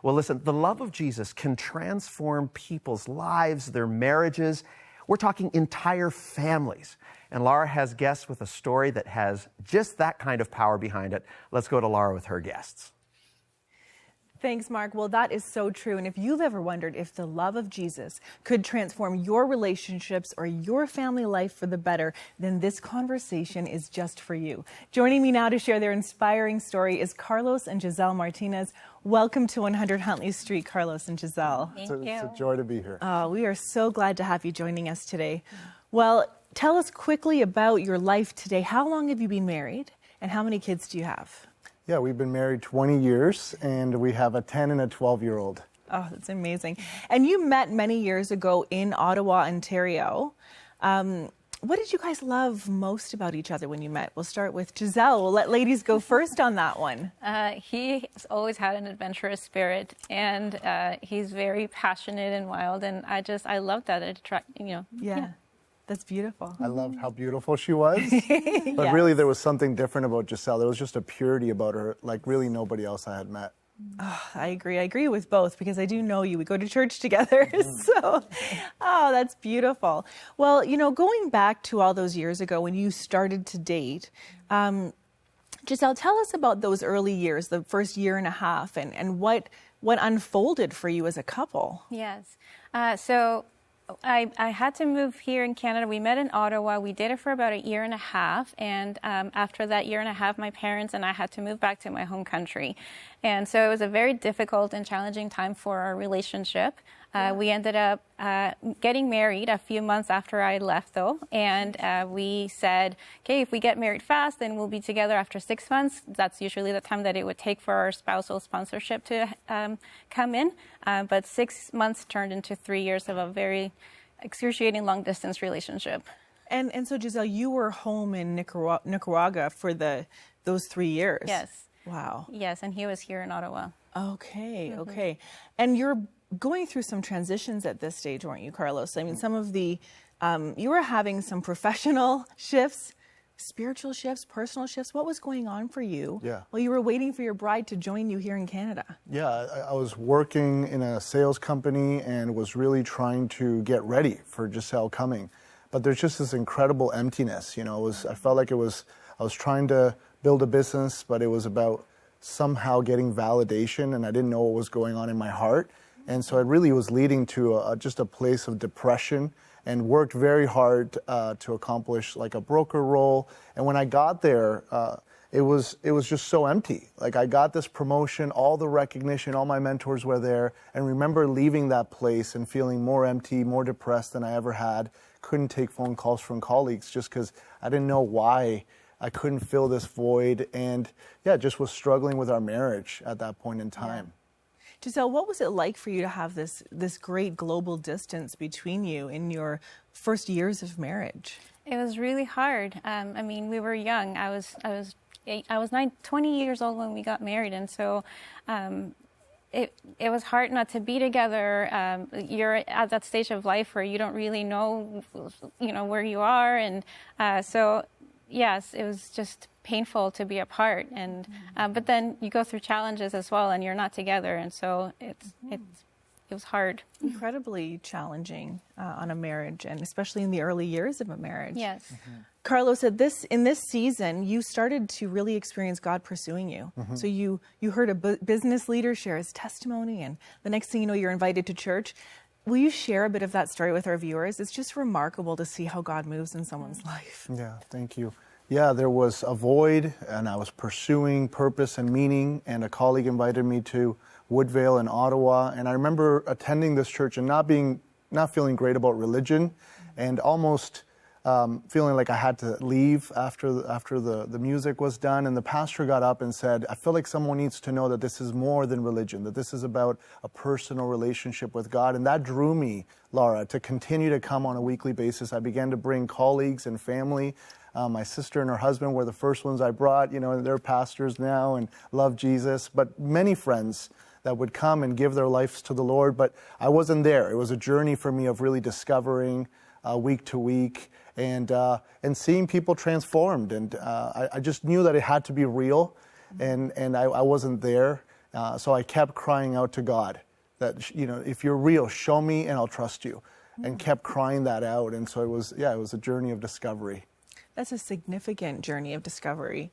Well, listen, the love of Jesus can transform people's lives, their marriages. We're talking entire families. And Laura has guests with a story that has just that kind of power behind it. Let's go to Laura with her guests. Thanks, Mark. Well, that is so true. And if you've ever wondered if the love of Jesus could transform your relationships or your family life for the better, then this conversation is just for you. Joining me now to share their inspiring story is Carlos and Giselle Martinez. Welcome to 100 Huntley Street, Carlos and Giselle. It's a joy to be here. We are so glad to have you joining us today. Well, tell us quickly about your life today. How long have you been married and how many kids do you have? Yeah, we've been married 20 years, and we have a 10 and a 12-year-old. Oh, that's amazing. And you met many years ago in Ottawa, Ontario. What did you guys love most about each other when you met? We'll start with Giselle. We'll let ladies go first on that one. He's always had an adventurous spirit, and he's very passionate and wild, and I love that. Yeah. That's beautiful. I loved how beautiful she was. But Yes. really, there was something different about Giselle. There was just a purity about her, like really nobody else I had met. Oh, I agree. I agree with both because I do know you. We go to church together. So, that's beautiful. Well, going back to all those years ago when you started to date, Giselle, tell us about those early years, the first year and a half, and what unfolded for you as a couple. Yes. So I had to move here in Canada. We met in Ottawa. We did it for about a year and a half. And after that year and a half, my parents and I had to move back to my home country. And so it was a very difficult and challenging time for our relationship. We ended up getting married a few months after I left, though. And we said, okay, if we get married fast, then we'll be together after 6 months. That's usually the time that it would take for our spousal sponsorship to come in. But 6 months turned into 3 years of a very excruciating long-distance relationship. And so, Giselle, you were home in Nicaragua for those 3 years. Yes. Wow. Yes, and he was here in Ottawa. Okay, okay. And you're going through some transitions at this stage, weren't you, Carlos? I mean, some of the, you were having some professional shifts, spiritual shifts, personal shifts. What was going on for you while you were waiting for your bride to join you here in Canada? Yeah, I was working in a sales company and was really trying to get ready for Giselle coming. But there's just this incredible emptiness, I felt like I was trying to build a business, but it was about somehow getting validation, and I didn't know what was going on in my heart. And so it really was leading to just a place of depression, and worked very hard to accomplish like a broker role. And when I got there, it was just so empty. Like I got this promotion, all the recognition, all my mentors were there, and remember leaving that place and feeling more empty, more depressed than I ever had. Couldn't take phone calls from colleagues just because I didn't know why I couldn't fill this void, and just was struggling with our marriage at that point in time. Yeah. Giselle, what was it like for you to have this great global distance between you in your first years of marriage? It was really hard. I mean, we were young. I was 20 years old when we got married, and so it was hard not to be together. You're at that stage of life where you don't really know, where you are, and so yes, it was just painful to be apart, and but then you go through challenges as well, and you're not together, and so it was hard. Incredibly challenging on a marriage, and especially in the early years of a marriage. Yes. Carlos, in this season, you started to really experience God pursuing you. So you heard a business leader share his testimony, and the next thing you know, you're invited to church. Will you share a bit of that story with our viewers? It's just remarkable to see how God moves in someone's life. Yeah, thank you. Yeah, there was a void, and I was pursuing purpose and meaning, and a colleague invited me to Woodvale in Ottawa, and I remember attending this church and not feeling great about religion, and almost feeling like I had to leave after the music was done. And the pastor got up and said, I feel like someone needs to know that this is more than religion, that this is about a personal relationship with God. And that drew me, Laura, to continue to come on a weekly basis. I began to bring colleagues and family. My sister and her husband were the first ones I brought, they're pastors now and love Jesus, but many friends that would come and give their lives to the Lord. But I wasn't there. It was a journey for me of really discovering week to week, and seeing people transformed. And I just knew that it had to be real, and I wasn't there. So I kept crying out to God that, if you're real, show me and I'll trust you. And kept crying that out. And so it was a journey of discovery. That's a significant journey of discovery.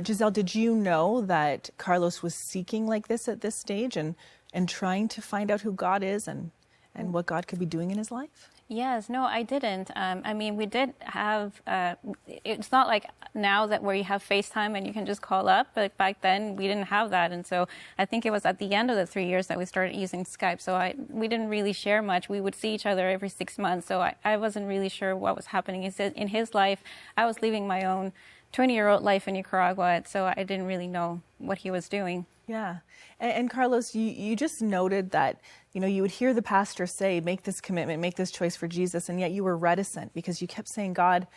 Giselle, did you know that Carlos was seeking like this at this stage and trying to find out who God is and what God could be doing in his life? Yes, no, I didn't. I mean, we did have, it's not like now that where you have FaceTime and you can just call up, but back then we didn't have that. And so I think it was at the end of the 3 years that we started using Skype. So we didn't really share much. We would see each other every 6 months. So I wasn't really sure what was happening in his life. I was living my own 20-year-old life in Nicaragua, so I didn't really know what he was doing. Yeah. And Carlos, you just noted that, you would hear the pastor say, make this commitment, make this choice for Jesus, and yet you were reticent because you kept saying, God,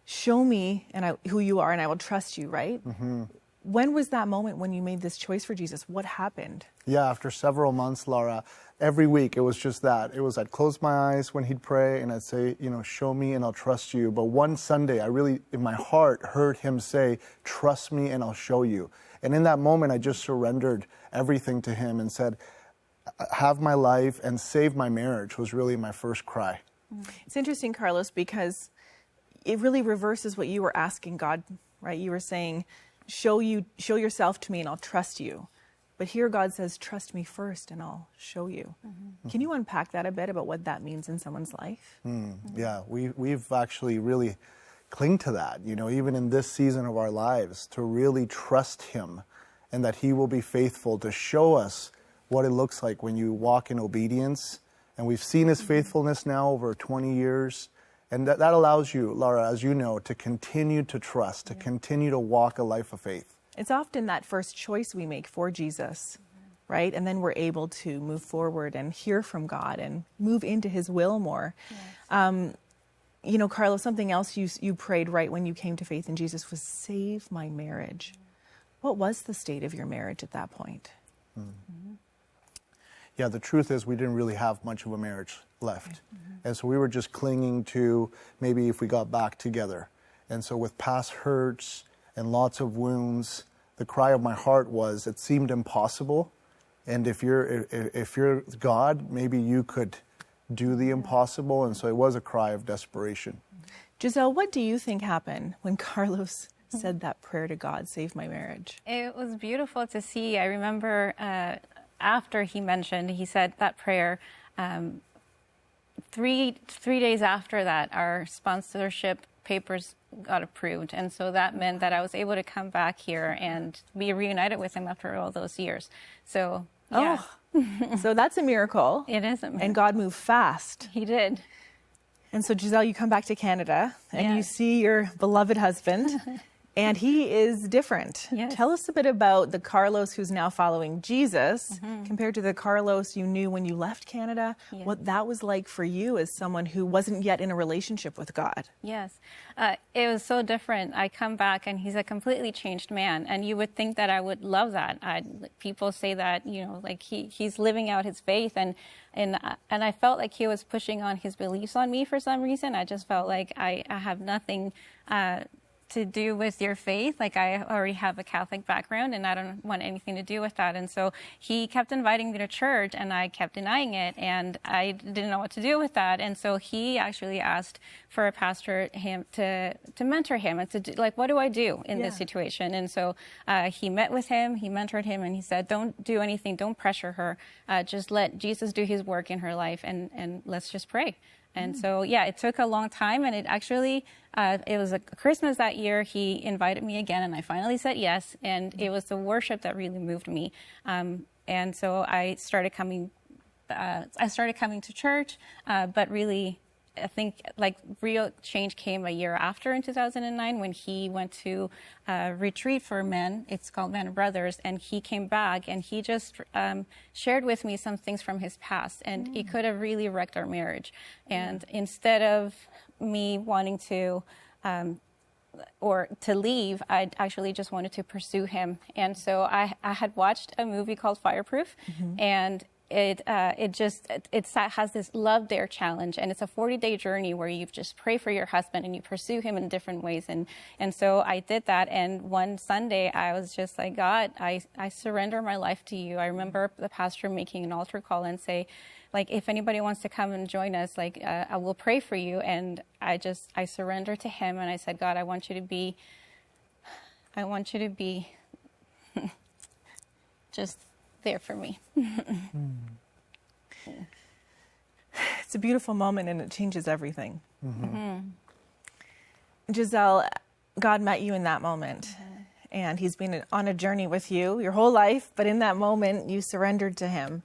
show me who you are and I will trust you, right? Mm-hmm. When was that moment when you made this choice for Jesus? What happened? Yeah, after several months, Laura, every week it was just that. It was I'd close my eyes when he'd pray and I'd say, show me and I'll trust you. But one Sunday, I really, in my heart, heard him say, trust me and I'll show you. And in that moment, I just surrendered everything to him and said, have my life and save my marriage was really my first cry. It's interesting, Carlos, because it really reverses what you were asking God, right? You were saying, show yourself to me and I'll trust you. But here God says, trust me first and I'll show you. Mm-hmm. Can you unpack that a bit about what that means in someone's life? Yeah, we've actually really cling to that, even in this season of our lives, to really trust him and that he will be faithful to show us what it looks like when you walk in obedience. And we've seen his faithfulness now over 20 years. And that allows you, Laura, as you know, to continue to trust, to continue to walk a life of faith. It's often that first choice we make for Jesus, right? And then we're able to move forward and hear from God and move into his will more. Yes. Carlos, something else you prayed right when you came to faith in Jesus was save my marriage. What was the state of your marriage at that point? Mm-hmm. Yeah, the truth is we didn't really have much of a marriage left. Mm-hmm. And so we were just clinging to maybe if we got back together. And so with past hurts and lots of wounds, the cry of my heart was it seemed impossible. And if you're God, maybe you could do the impossible. And so it was a cry of desperation. Giselle, what do you think happened when Carlos said that prayer to God, save my marriage? It was beautiful to see. I remember after he said that prayer, 3 days after that, our sponsorship papers got approved. And so that meant that I was able to come back here and be reunited with him after all those years. So, yeah. Oh, so that's a miracle. It is a miracle. And God moved fast. He did. And so, Giselle, you come back to Canada and you see your beloved husband. And he is different. Yes. Tell us a bit about the Carlos who's now following Jesus compared to the Carlos you knew when you left Canada, what that was like for you as someone who wasn't yet in a relationship with God. Yes, it was so different. I come back and he's a completely changed man. And you would think that I would love that. People say that, like he's living out his faith. And I felt like he was pushing on his beliefs on me for some reason. I just felt like I have nothing to do with your faith. Like I already have a Catholic background and I don't want anything to do with that. And so he kept inviting me to church and I kept denying it and I didn't know what to do with that. And so he actually asked for a pastor to mentor him and to do, like, what do I do in this situation? And so he met with him, he mentored him and he said, don't do anything, don't pressure her, just let Jesus do his work in her life and let's just pray. And so, it took a long time, and it actually, it was a Christmas that year, he invited me again, and I finally said yes, and it was the worship that really moved me. And so I started coming to church, but really, I think like real change came a year after in 2009 when he went to a retreat for men. It's called Men and Brothers. And he came back and he just shared with me some things from his past. And it could have really wrecked our marriage. And instead of me wanting to or to leave, I actually just wanted to pursue him. And so I had watched a movie called Fireproof. And it has this Love Dare challenge, and it's a 40-day journey where you just pray for your husband and you pursue him in different ways. And so I did that, and one Sunday I was just like, God, I surrender my life to you. I remember the pastor making an altar call and say, like, if anybody wants to come and join us, like, I will pray for you. And I surrendered to him, and I said, God, I want you to be just there for me. It's a beautiful moment, and it changes everything. Giselle, God met you in that moment, and he's been on a journey with you your whole life, but in that moment, you surrendered to him.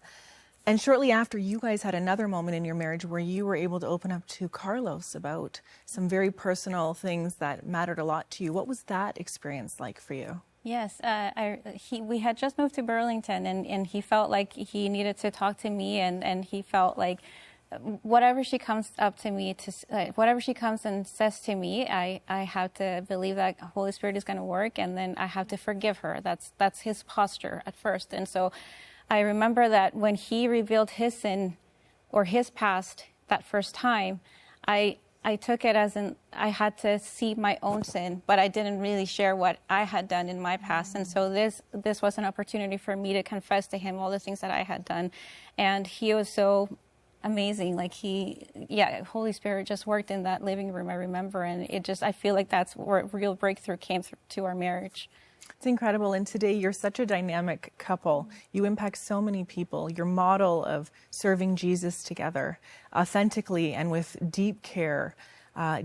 And shortly after, you guys had another moment in your marriage where you were able to open up to Carlos about some very personal things that mattered a lot to you. What was that experience like for you? Yes, we had just moved to Burlington, and he felt like he needed to talk to me, and he felt like whatever she comes up to me whatever she comes and says to me, I have to believe that Holy Spirit is going to work, and then I have to forgive her. That's his posture at first. And so I remember that when he revealed his sin or his past that first time, I took it as I had to see my own sin, but I didn't really share what I had done in my past. And so this was an opportunity for me to confess to him all the things that I had done. And he was so amazing. Like Holy Spirit just worked in that living room, I remember. And I feel like that's where real breakthrough came to our marriage. It's incredible. And today you're such a dynamic couple. You impact so many people. Your model of serving Jesus together authentically and with deep care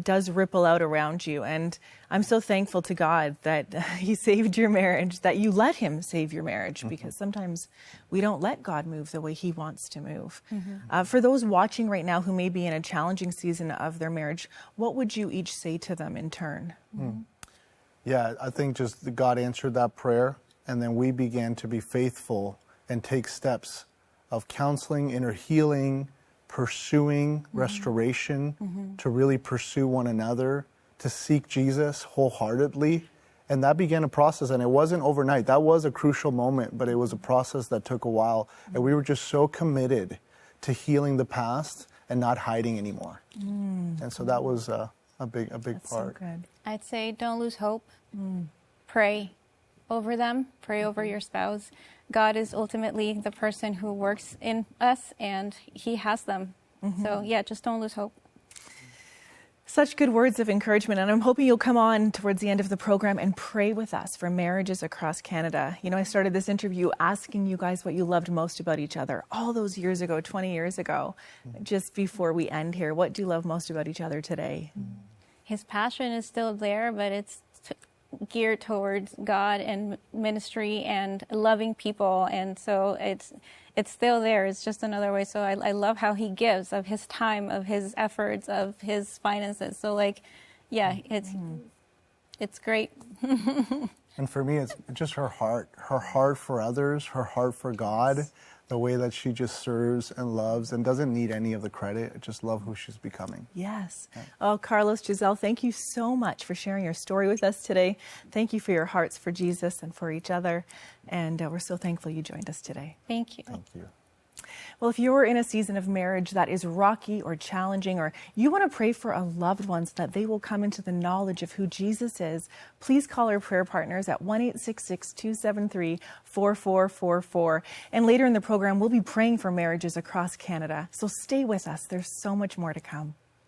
does ripple out around you. And I'm so thankful to God that he saved your marriage, that you let him save your marriage, because sometimes we don't let God move the way he wants to move. For those watching right now who may be in a challenging season of their marriage, what would you each say to them in turn? Yeah, I think just God answered that prayer, and then we began to be faithful and take steps of counseling, inner healing, pursuing restoration, to really pursue one another, to seek Jesus wholeheartedly. And that began a process, and it wasn't overnight. That was a crucial moment, but it was a process that took a while. And we were just so committed to healing the past and not hiding anymore. And so that was a big That's part. So good. I'd say don't lose hope. Pray over them. Pray over your spouse. God is ultimately the person who works in us, and he has them. So yeah, just don't lose hope. Such good words of encouragement, and I'm hoping you'll come on towards the end of the program and pray with us for marriages across Canada. You know, I started this interview asking you guys what you loved most about each other all those years ago, 20 years ago. Just before we end here, what do you love most about each other today? His passion is still there, but it's geared towards God and ministry and loving people, and so it's still there. It's just another way. So I love how he gives of his time, of his efforts, of his finances. So it's great. And for me, it's just her heart for others, her heart for God, the way that she just serves and loves and doesn't need any of the credit. Just love who she's becoming. Yes. Oh, Carlos, Giselle, thank you so much for sharing your story with us today. Thank you for your hearts for Jesus and for each other. And we're so thankful you joined us today. Thank you. Thank you. Well, if you're in a season of marriage that is rocky or challenging, or you want to pray for a loved one so that they will come into the knowledge of who Jesus is, please call our prayer partners at 1-866-273-4444. And later in the program, we'll be praying for marriages across Canada. So stay with us. There's so much more to come.